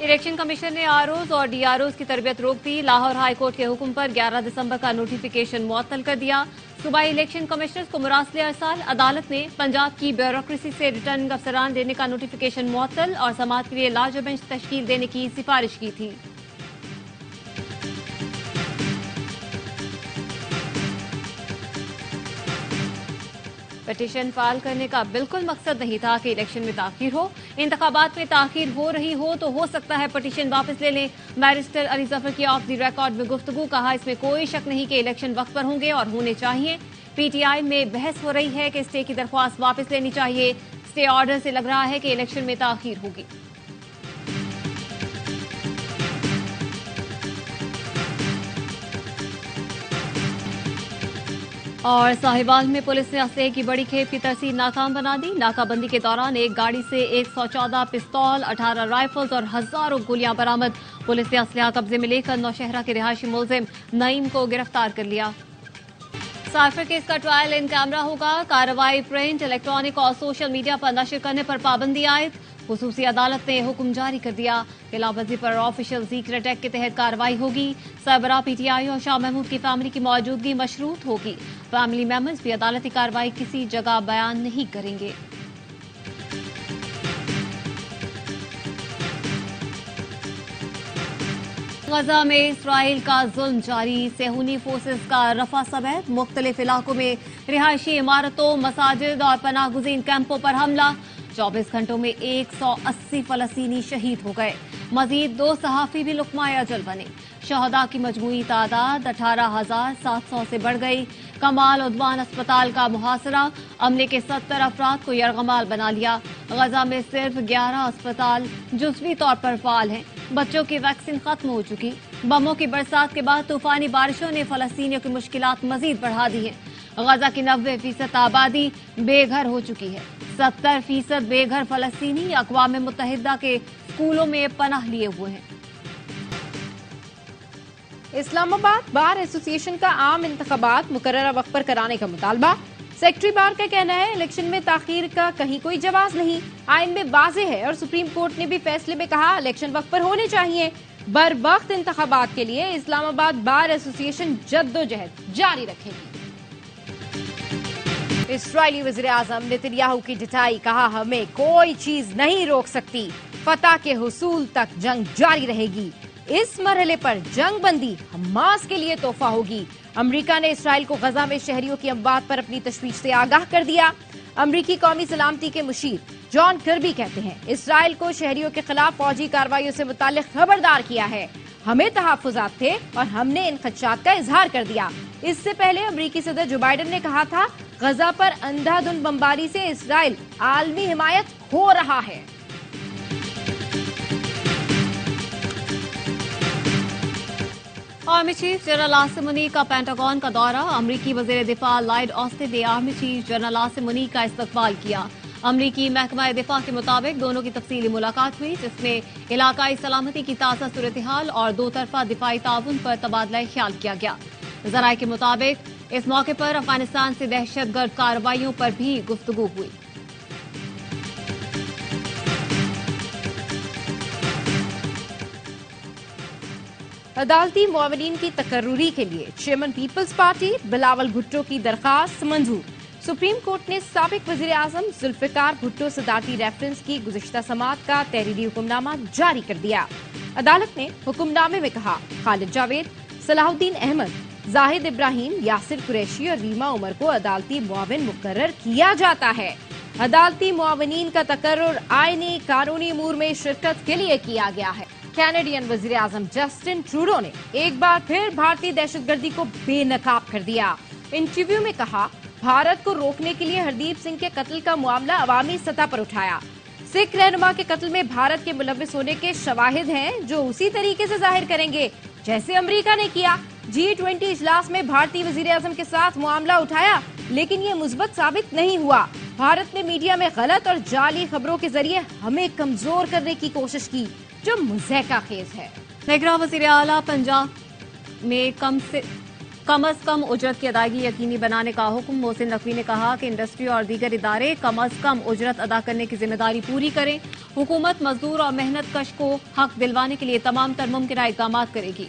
Election commission ने ROs और डीआरओज की तरबियत रोक दी। लाहौर हाई कोर्ट के हुक्म पर 11 दिसंबर का नोटिफिकेशन मुअत्तल कर दिया। सूबाई इलेक्शन कमिश्नर्स को मुरासले अरसाल। अदालत ने पंजाब की ब्यूरोक्रेसी से रिटर्निंग अफसरान देने का नोटिफिकेशन मुअत्तल और समाअत के लिए लार्जर बेंच तश्कील देने की सिफारिश की थी। पिटीशन फाइल करने का बिल्कुल मकसद नहीं था कि इलेक्शन में ताखीर हो। इंतखाबात में ताखीर हो रही हो तो हो सकता है पिटीशन वापस ले लें। बैरिस्टर अली जफर की ऑफ द रिकॉर्ड में गुफ्तगू। कहा, इसमें कोई शक नहीं कि इलेक्शन वक्त पर होंगे और होने चाहिए। पीटीआई में बहस हो रही है कि स्टे की दरख्वास्त वापस लेनी चाहिए। स्टे ऑर्डर से लग रहा है कि इलेक्शन में ताखीर होगी। और साहिवाल में पुलिस ने असलहे की बड़ी खेप की तरसील नाकाम बना दी। नाकाबंदी के दौरान एक गाड़ी से 114 पिस्तौल, 18 राइफल्स और हजारों गोलियां बरामद। पुलिस ने असलहा कब्जे में लेकर नौशहरा के रिहायशी मुलजिम नईम को गिरफ्तार कर लिया। साइफर केस का ट्रायल इन कैमरा होगा। कार्रवाई प्रिंट, इलेक्ट्रॉनिक और सोशल मीडिया पर नशर करने पर पाबंदी आयद। खुसूसी अदालत ने हुक्म जारी कर दिया। खिलाफवर्जी पर ऑफिशियल सीक्रेट एक्ट के तहत कार्रवाई होगी। सरबराह पीटीआई और शाह महमूद की फैमिली की मौजूदगी मशरूत होगी। फैमिली मेंबर्स भी अदालती कार्रवाई किसी जगह बयान नहीं करेंगे। गजा में इसराइल का जुल्म जारी। सेहूनी फोर्सेस का रफा समेत मुख्तलिफ इलाकों में रिहायशी इमारतों, मसाजिद और पनाहगुज़ीन कैंपों पर हमला। 24 घंटों में 180 फलस्तीनी शहीद हो गए। मजीद 2 सहाफी भी लुकमाए अजल बने। शहदा की मजमूई तादाद 18,700 से बढ़ गई। कमाल उद्वान अस्पताल का मुहासरा। अमले के 70 अफराद को यरगमाल बना लिया। गजा में सिर्फ 11 अस्पताल जुज़वी तौर पर फाल हैं। बच्चों की वैक्सीन खत्म हो चुकी। बमों की बरसात के बाद तूफानी बारिशों ने फलस्तीनियों की मुश्किलात मजीद बढ़ा दी है। गजा की 90% आबादी बेघर हो चुकी है। 70% बेघर फलस्तीनी अक़वाम मुत्तहिदा के स्कूलों में पनाह लिए हुए हैं। इस्लामाबाद बार एसोसिएशन का आम इंतखाबात मुकर्ररा वक्त पर कराने का मुतालबा। सेक्रेटरी बार का कहना है, इलेक्शन में ताखीर का कहीं कोई जवाब नहीं। आइन में वाज़ेह है और सुप्रीम कोर्ट ने भी फैसले में कहा इलेक्शन वक्त पर होने चाहिए। बर वक्त इंतखाबात के लिए इस्लामाबाद बार एसोसिएशन जद्दोजहद जारी रखेगी। इस्राइली वज़ीर-ए-आज़म नेतन्याहू की डिटाई। कहा, हमें कोई चीज नहीं रोक सकती। फतह के हुसूल तक जंग जारी रहेगी। इस मरहले पर जंग बंदी हमास के लिए तोहफा होगी। अमरीका ने इसराइल को गजा में शहरियों की अमवात पर अपनी तशवीश से आगाह कर दिया। अमरीकी कौमी सलामती के मुशीर जॉन कर्बी कहते हैं, इसराइल को शहरियों के खिलाफ फौजी कार्रवाइयों से मुताल्लिक खबरदार किया है। हमें तहफ़्फ़ुज़ात थे और हमने इन खदशात का इजहार कर दिया। इससे पहले अमरीकी सदर जो बाइडन ने कहा था, गजा पर अंधाधुंध बमबारी से इसराइल आलमी हिमायत हो रहा है। Army chief general Asim Munir का पेंटागन का दौरा। अमरीकी वज़ीर दिफा लॉयड ऑस्टिन ने army chief general Asim Munir का इस्तकबाल किया। अमरीकी महकमा दिफा के मुताबिक दोनों की तफसीली मुलाकात हुई, जिसमें इलाकाई सलामती की ताज़ा सूरत-ए-हाल और 2 तरफा दिफाई ताउन पर तबादला ख्याल किया गया। ज़राए के मुताबिक इस मौके पर अफगानिस्तान से दहशतगर्द कार्रवाइयों पर भी गुफ्तगू हुई। अदालती मुआवनीन की तकर्रुरी के लिए चेयरमैन पीपल्स पार्टी बिलावल भुट्टो की दरखास्त मंजूर। सुप्रीम कोर्ट ने साबिक वज़ीर आज़म जुल्फ़िकार भुट्टो सदारती रेफरेंस की गुज़िश्ता समात का तहरीरी हुक्मनामा जारी कर दिया। अदालत ने हुक्मनामे में कहा, खालिद जावेद, सलाहुद्दीन अहमद, जाहिद इब्राहिम, यासिर कुरैशी और रीमा उमर को अदालती मुआविन मुकर्रर किया जाता है। अदालती मुआवनीन का तकर्रुर आईनी कानूनी अमूर में शिरकत के लिए किया गया है। कैनेडियन वज़ीर आज़म जस्टिन ट्रूडो ने एक बार फिर भारतीय दहशतगर्दी को बेनकाब कर दिया। इंटरव्यू में कहा, भारत को रोकने के लिए हरदीप सिंह के कत्ल का मामला अवामी सतह पर उठाया। सिख रहनुमा के कत्ल में भारत के मुलव्विस होने के शवाहिद हैं, जो उसी तरीके से जाहिर करेंगे जैसे अमेरिका ने किया। G20 इजलास में भारतीय वज़ीर आज़म के साथ मामला उठाया, लेकिन ये मुस्बत साबित नहीं हुआ। भारत ने मीडिया में गलत और जाली खबरों के जरिए हमें कमजोर करने की कोशिश की, जो मुज़हका खेज है। निगरान वज़ीर आला पंजाब में कम अज कम उजरत की अदायगी यकीनी बनाने का हुक्म। मोहसिन नकवी ने कहा कि इंडस्ट्री और दीगर इदारे कम अज कम उजरत अदा करने की जिम्मेदारी पूरी करें। हुकूमत मजदूर और मेहनत कश को हक दिलवाने के लिए तमाम तर मुमकिन इकदाम करेगी।